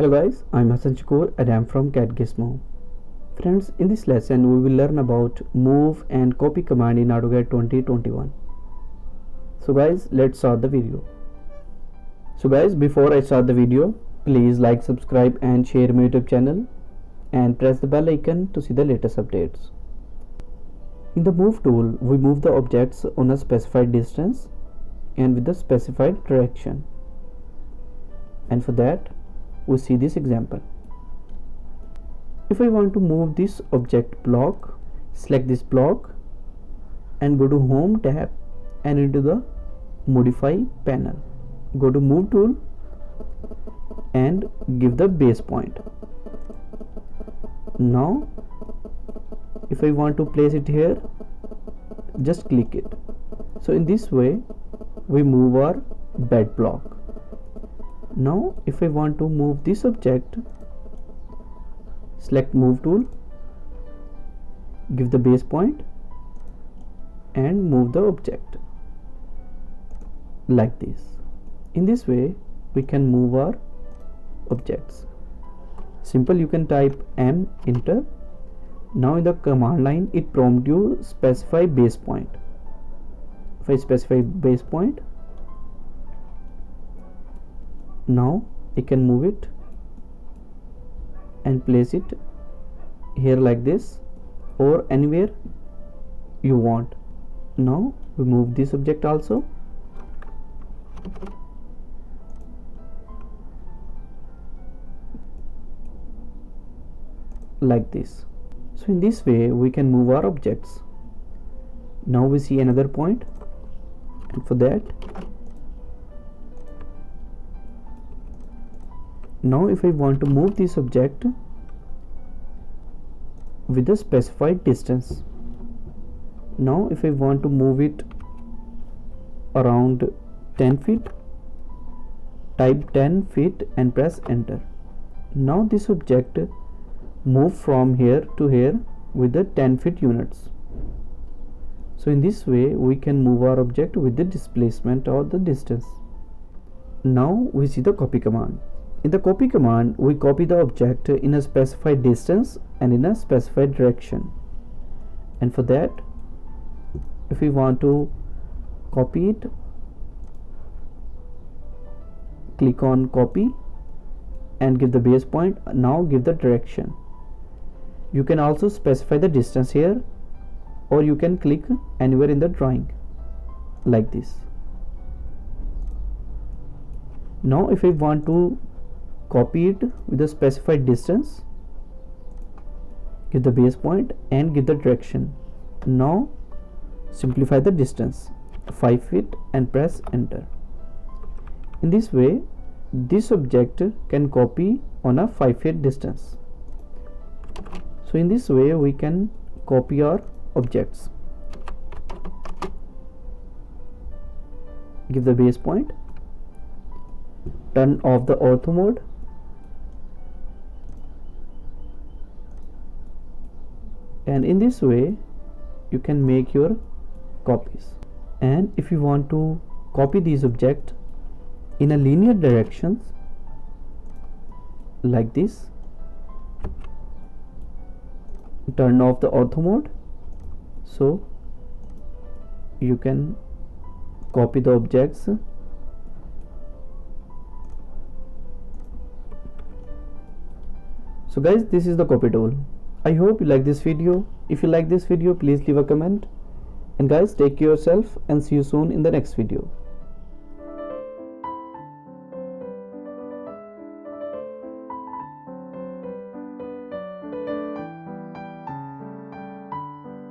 Hello guys, I'm Hassan Shakur and I'm from Cad Gizmo. Friends, in this lesson we will learn about move and copy command in Autocad 2021. So guys, let's start the video. So guys, before I start the video, please like, subscribe and share my YouTube channel and press the bell icon to see the latest updates. In the move tool, we move the objects on a specified distance and with a specified direction. And for that, we see this example. If I want to move this object block, select this block and go to Home tab and into the Modify panel. Go to Move tool and give the base point. Now if I want to place it here, just click it. So in this way we move our bed block. Now if I want to move this object, select Move tool, give the base point and move the object like this. In this way we can move our objects. Simple, you can type M, enter. Now in the command line it prompts you specify base point. If I specify base point, now I can move it and place it here like this or anywhere you want. Now we move this object also. Like this. So in this way we can move our objects. Now we see another point, and for that, now if I want to move this object with a specified distance, now if I want to move it around 10 feet, type 10 feet and press enter. Now this object move from here to here with the 10 feet units. So in this way we can move our object with the displacement or the distance. Now we see the copy command. In the copy command, we copy the object in a specified distance and in a specified direction. And for that, if we want to copy it, click on copy and give the base point. Now give the direction. You can also specify the distance here, or you can click anywhere in the drawing like this. Now if I want to copy it with a specified distance, give the base point and give the direction. Now simplify the distance 5 feet and press enter. In this way this object can copy on a 5 feet distance. So in this way we can copy our objects. Give the base point, turn off the ortho mode, and in this way you can make your copies. And if you want to copy these objects in a linear directions like this, turn off the ortho mode, so you can copy the objects So guys, this is the copy tool. I hope you like this video. If you like this video, please leave a comment, and guys, take care of yourself and see you soon in the next video.